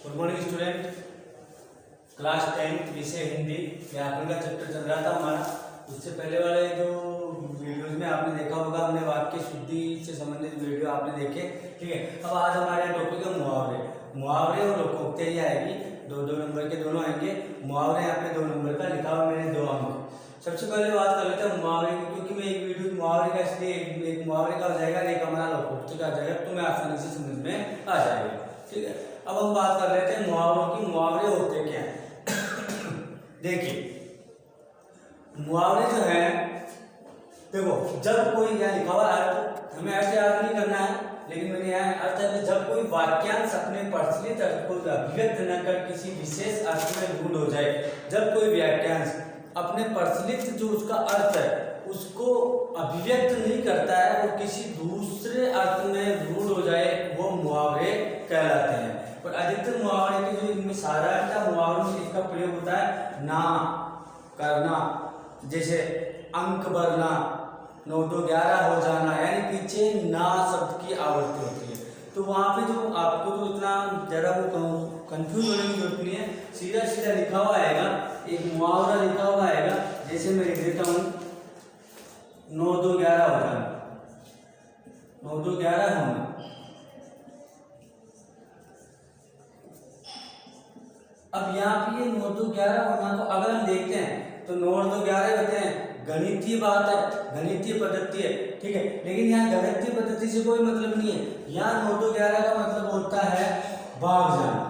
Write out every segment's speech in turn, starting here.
Good morning student. Class 10 विषय हिंदी व्याकरण का चैप्टर चल रहा था हमारा। उससे पहले वाले जो वीडियोस में आपने देखा होगा, हमने वाक्य शुद्धि से संबंधित वीडियो आपने देखे। ठीक है, अब आज हमारे यहाँ टॉपिक है मुहावरे और लोकोक्ति ही आएगी। दो नंबर के दोनों आएंगे। मुहावरे यहाँ पे 2 नंबर का लिखा हुआ मैंने 2 अंक। सबसे पहले बात कर लेते हैं मुहावरे की, क्योंकि मैं एक वीडियो मुहावरे का इसलिए एक मुहावरे का हो जाएगा, एक हमारा लोकोक्ति का आ जाएगा, तो मैं आसानी से समझ में आ जाएगा। ठीक है, अब हम बात कर लेते हैं मुहावरों की। मुहावरे होते क्या हैं? देखिए, मुहावरे जो है, देखो, जब कोई यहाँ लिखा हुआ अर्थ, हमें अर्थ याद नहीं करना है, लेकिन मैंने यहाँ अर्थ है कि जब कोई वाक्यांश अपने प्रचलित अर्थ को अभिव्यक्त न कर किसी विशेष अर्थ में रूढ़ हो जाए। जब कोई वाक्यांश अपने प्रचलित जो उसका अर्थ है उसको अभिव्यक्त नहीं करता है और किसी दूसरे अर्थ में रूढ़ हो जाए, वो मुहावरे कहलाते हैं। और अधिकतर मुहावरे के जो इनमें साधारणतः मुहावरों में इसका प्रयोग होता है ना करना, जैसे अंक भरना, 9 2 11 हो जाना, यानी पीछे ना शब्द की आवृत्ति होती है। तो वहाँ पे जो आपको तो इतना ज़्यादा वो कंफ्यूज होने की जरूरत नहीं है, सीधा सीधा लिखा हुआ आएगा, एक मुहावरा लिखा हुआ आएगा। जैसे मैं लिख देता हूँ 9 2 11 हो जाना, 9 2 11 होना। अब यहाँ पे ये 9 2 11 होना, तो अगर हम देखते हैं तो 9 2 11 होते हैं, गणितीय बात है, गणितीय पद्धति है। ठीक है, लेकिन यहाँ गणितीय पद्धति से कोई मतलब नहीं है। यहाँ 9 2 11 का मतलब होता है भाग जाना।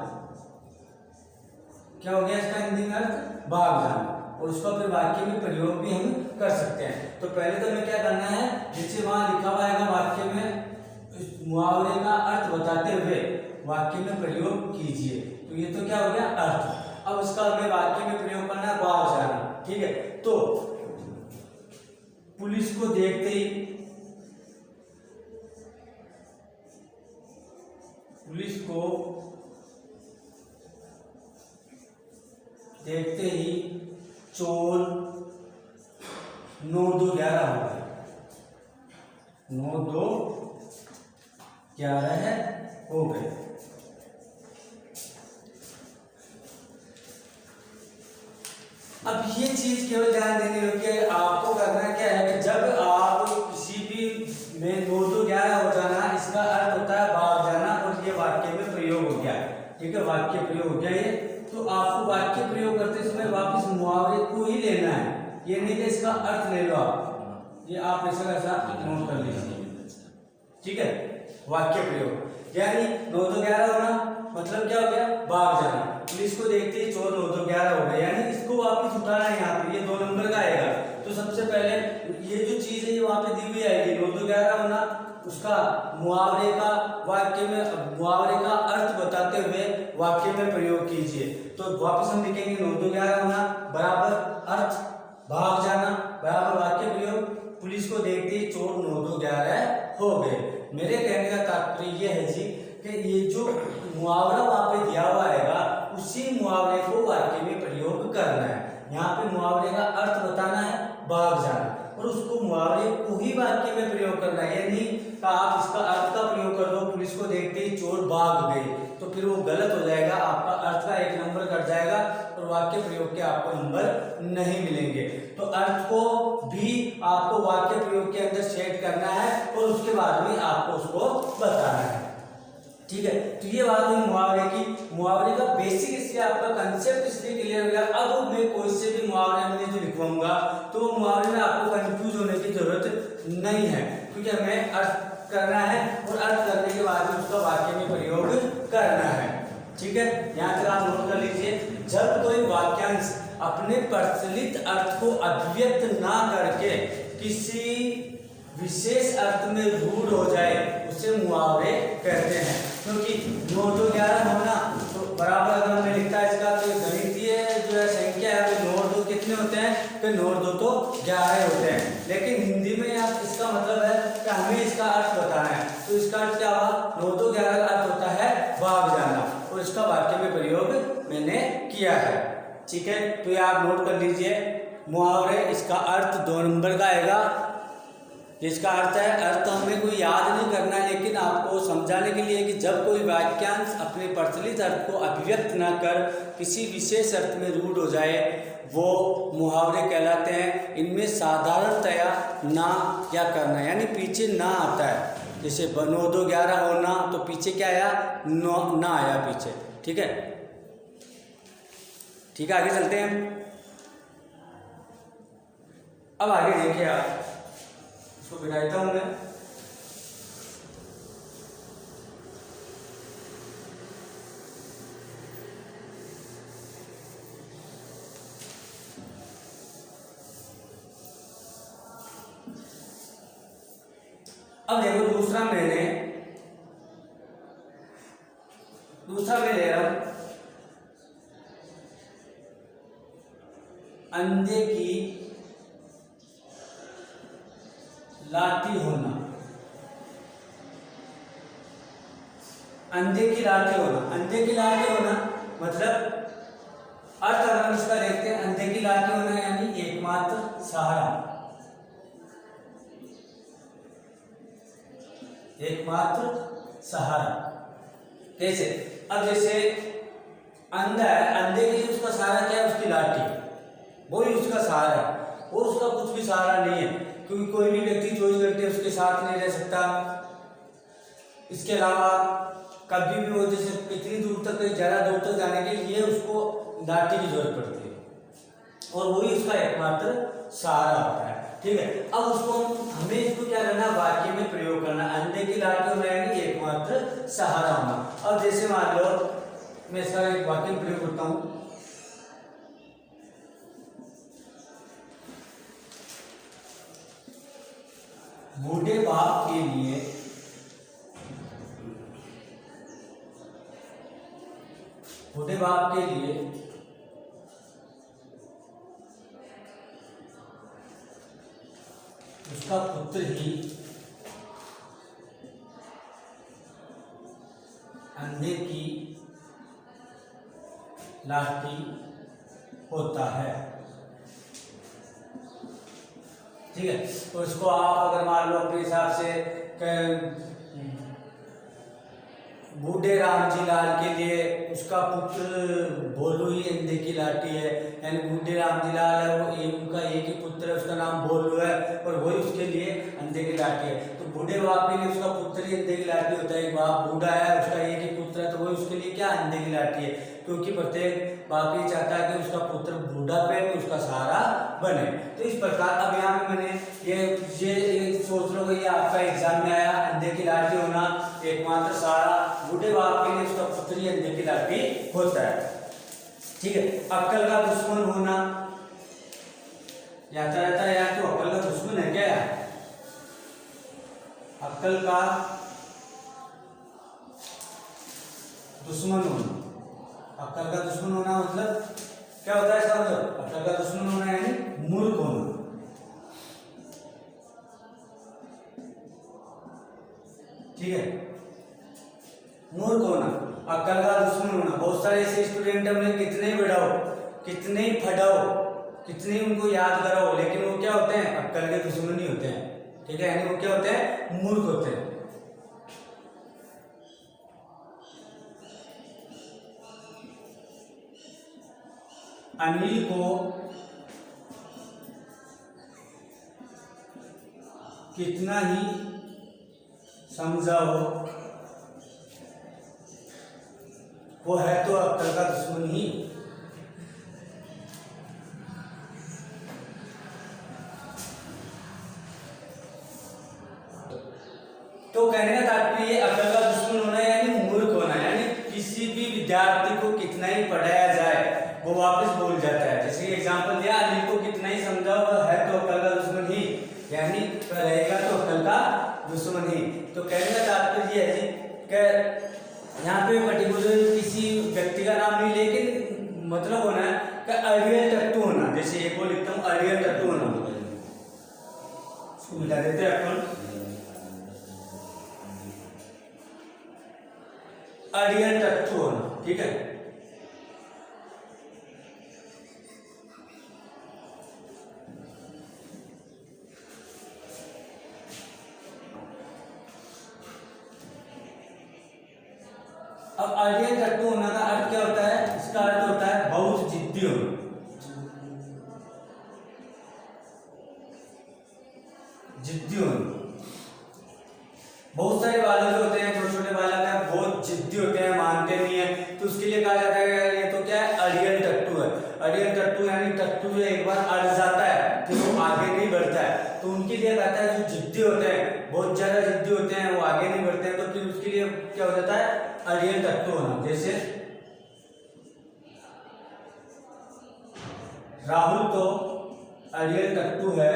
क्या हो गया इसका हिंदी में अर्थ? भाग जाना। और उसको फिर वाक्य में प्रयोग भी हम कर सकते हैं। तो पहले तो हमें क्या करना है, जैसे वहां लिखा हुआ है वाक्य में मुहावरे का अर्थ बताते हुए वाक्य में प्रयोग कीजिए। तो ये तो क्या हो गया अर्थ। अब उसका हमें वाक्य में प्रयोग करना है भाग जाना। ठीक है, तो पुलिस को देखते ही, पुलिस को देखते ही चोर 9 2 11 हो गए, 9 2 11 हो गए। अब ये चीज केवल ध्यान देने योग्य है। आपको करना क्या है कि जब आप किसी भी में 9 2 11 हो जाना, इसका अर्थ होता है भाग जाना, और ये वाक्य में प्रयोग हो गया। ठीक है, वाक्य प्रयोग हो गया ये। तो आपको वाक्य प्रयोग करते समय वापस मुहावरे को ही लेना है, ये नहीं कि इसका अर्थ ले लो आप। ये आप ऐसा नोट कर लीजिए। ठीक है, वाक्य प्रयोग यानी 9 2 11 होना मतलब क्या हो गया, भाग जाना। पुलिस को देखते ही चोर 9 2 11 हो गए, यानी इसको वापस उठाना है। यहाँ पे ये 2 नंबर का आएगा। तो सबसे पहले ये जो चीज है ये वहां पे दी हुई आएगी, 9 2 11 होना, उसका मुहावरे का वाक्य में मुहावरे का अर्थ बताते हुए वाक्य में प्रयोग कीजिए। तो वापस हम लिखेंगे 9 2 11 होना बराबर अर्थ भाग जाना बराबर वाक्य प्रयोग, पुलिस को देखते ही चोर 9 2 11 हो गए। मेरे कहने का तात्पर्य यह है जी कि ये जो मुहावरा वहां पे दिया हुआ आएगा, उसी मुहावरे को वाक्य में प्रयोग करना है। यहाँ पे मुहावरे का अर्थ बताना है भाग जाना, और उसको मुहावरे को ही वाक्य में प्रयोग करना है। यानी कि आप इसका अर्थ का प्रयोग कर दो, पुलिस को देखते ही चोर भाग गए, तो फिर वो गलत हो जाएगा, आपका अर्थ का 1 नंबर कट जाएगा और वाक्य प्रयोग के आपको नंबर नहीं मिलेंगे। तो अर्थ को भी आपको वाक्य प्रयोग के अंदर सेट करना है और उसके बाद में आपको उसको बताना है। ठीक है, तो ये बात हुई मुहावरे की। मुहावरे का बेसिक इसलिए आपका कंसेप्ट इसलिए क्लियर हो गया। अब मैं कोई से भी मुहावरे में जो लिखवाऊंगा तो मुहावरे में आपको कंफ्यूज होने की जरूरत नहीं है, क्योंकि हमें अर्थ करना है और अर्थ करने के बाद उसका वाक्य में प्रयोग करना है। ठीक है, यहाँ तक आप नोट कर लीजिए। जब कोई वाक्यांश अपने प्रचलित अर्थ को अभिव्यक्त ना करके किसी विशेष अर्थ में रूढ़ हो जाए, उसे मुहावरे कहते हैं। क्योंकि 9 2 11 होना तो बराबर अगर हमें लिखता है इसका, तो गणितीय जो है संख्या है वो 9 2 कितने होते हैं, तो 9 2 तो 11 होते हैं। लेकिन हिंदी में आप इसका मतलब है कि हमें इसका अर्थ बताना है। तो इसका अर्थ क्या हुआ, 9 2 11 का अर्थ होता है भाग जाना, और इसका वाक्य में प्रयोग मैंने किया है। ठीक है, तो ये आप नोट कर लीजिए। मुहावरे, इसका अर्थ 2 नंबर का आएगा। इसका अर्थ है, अर्थ हमें कोई याद नहीं करना है, लेकिन आपको समझाने के लिए कि जब कोई वाक्यांश अपने प्रचलित अर्थ को अभिव्यक्त न कर किसी विशेष अर्थ में रूढ़ हो जाए वो मुहावरे कहलाते हैं। इनमें साधारणतया ना क्या करना यानी पीछे ना आता है। जैसे 9 2 11 होना, तो पीछे क्या आया, ना आया पीछे। ठीक है, ठीक है, आगे चलते हैं। अब आगे देखिए आप, इसको बिठाता हूं मैं। अब देखो दूसरा मैं ले रहा हूं, अंधे की लाठी होना। अंधे की लाठी होना, अंधे की लाठी होना मतलब अर्थ अगर हम इसका देखते हैं, अंधे की लाठी होना यानी एकमात्र सहारा, एकमात्र सहारा। कैसे, अब जैसे अंधा है, अंधे के लिए उसका सहारा क्या है, उसकी लाठी, वो ही उसका सहारा है, वो उसका कुछ भी सहारा नहीं है, क्योंकि कोई भी व्यक्ति 24 घंटे उसके साथ नहीं रह सकता। इसके अलावा कभी भी वो जैसे कितनी दूर तक, ज़्यादा दूर तक जाने के लिए उसको लाठी की जरूरत पड़ती है और वही उसका एकमात्र सहारा होता है। ठीक है, अब उसको हमें इसको क्या करना, वाक्य में प्रयोग करना। अंधे की लाठी होना यानी एकमात्र सहारा होना। अब जैसे मान लो मैं इसका एक वाक्य में प्रयोग करता हूँ, बूढ़े बाप के लिए उसका पुत्र ही अंधे की लाठी होता है। ठीक है, तो इसको आप अगर मान लो अपने हिसाब से बूढ़े राम जी लाल के लिए उसका पुत्र भोलू ही अंधे की लाठी है, यानी बूढ़े राम जी लाल है वो उनका एक ही पुत्र है, उसका नाम भोलू है और वही उसके लिए अंधे की लाठी है। तो बूढ़े बाप के लिए उसका पुत्र ही अंधे की लाठी होता है। एक बाप बूढ़ा है, उसका एक ही पुत्र है, तो वही उसके लिए क्या, अंधे की लाठी है, क्योंकि प्रत्येक बाप ये चाहता है कि उसका पुत्र बूढ़ापे में उसका सहारा बने। तो इस प्रकार अब यहाँ पे मैंने ये सोच लो कि ये आपका एग्जाम में आया, अंधे की लाठी होना एकमात्र सहारा, बूढ़े बाप के लिए उसका पुत्र ही अंधे की लाठी होता है। ठीक है, अक्ल का दुश्मन होना, याद रहता है यार, तो अक्ल का दुश्मन है क्या, अक्ल का दुश्मन होना। अक्ल का दुश्मन होना मतलब क्या होता है इसका मतलब, अक्ल का दुश्मन होना यानी मूर्ख होना। ठीक है, मूर्ख होना, अक्ल का दुश्मन होना। बहुत सारे ऐसे स्टूडेंट हमने कितने बढ़ाओ, कितने पढ़ाओ, कितने उनको याद कराओ, लेकिन वो क्या होते हैं, अक्ल के दुश्मन ही होते हैं। ठीक है, यानी वो क्या होते हैं, मूर्ख होते हैं। अनिल को कितना ही समझाओ वो है तो अक्ल का दुश्मन ही। तो कहने का तात्पर्य अक्ल का दुश्मन होना यानी मूर्ख होना, यानी किसी भी विद्यार्थी को कितना ही पढ़ाया जाए वो वापस भूल जाता है। जैसे एग्जांपल दिया, अनिल को कितना ही समझाओ वो है तो अक्ल का दुश्मन ही, यानी रहेगा तो अक्ल का दुश्मन ही। तो कहने का तात्पर्य है कि यहाँ पे पर्टिकुलर किसी व्यक्ति का नाम नहीं, लेकिन मतलब होना है कि अड़ियल टट्टू होना। जैसे एक को लिखता हूँ, अड़ियल टट्टू होना, इसको मिटा देते हैं अपन, अड़ियल टट्टू होना। ठीक है, तो उसके लिए कहा जाता है ये तो क्या है, अड़ियल टट्टू है। अड़ियल टट्टू यानी टट्टू जो एक बार अड़ जाता है तो वो आगे नहीं बढ़ता है, तो उनके लिए कहता है जो जिद्दी होते हैं, बहुत ज्यादा जिद्दी होते हैं, वो आगे नहीं बढ़ते हैं, तो फिर उसके लिए क्या हो जाता है, अड़ियल टट्टू होना। जैसे राहुल तो अड़ियल टट्टू है,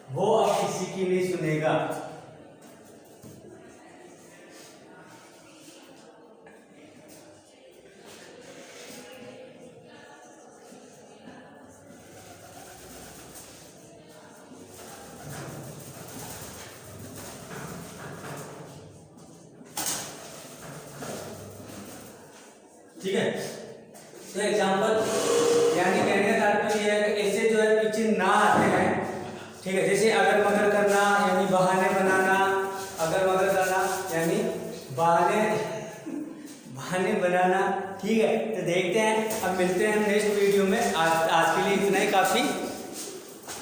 वो अब किसी की नहीं सुनेगा। ठीक है, तो एग्जाम्पल यानी कहने का तात्पर्य यह है कि ऐसे जो है पीछे ना आते हैं। ठीक है, जैसे अगर मगर करना यानी बहाने बनाना, अगर मगर करना यानी बहाने बनाना। ठीक है, तो देखते हैं, अब मिलते हैं नेक्स्ट वीडियो में। आज के लिए इतना ही काफ़ी।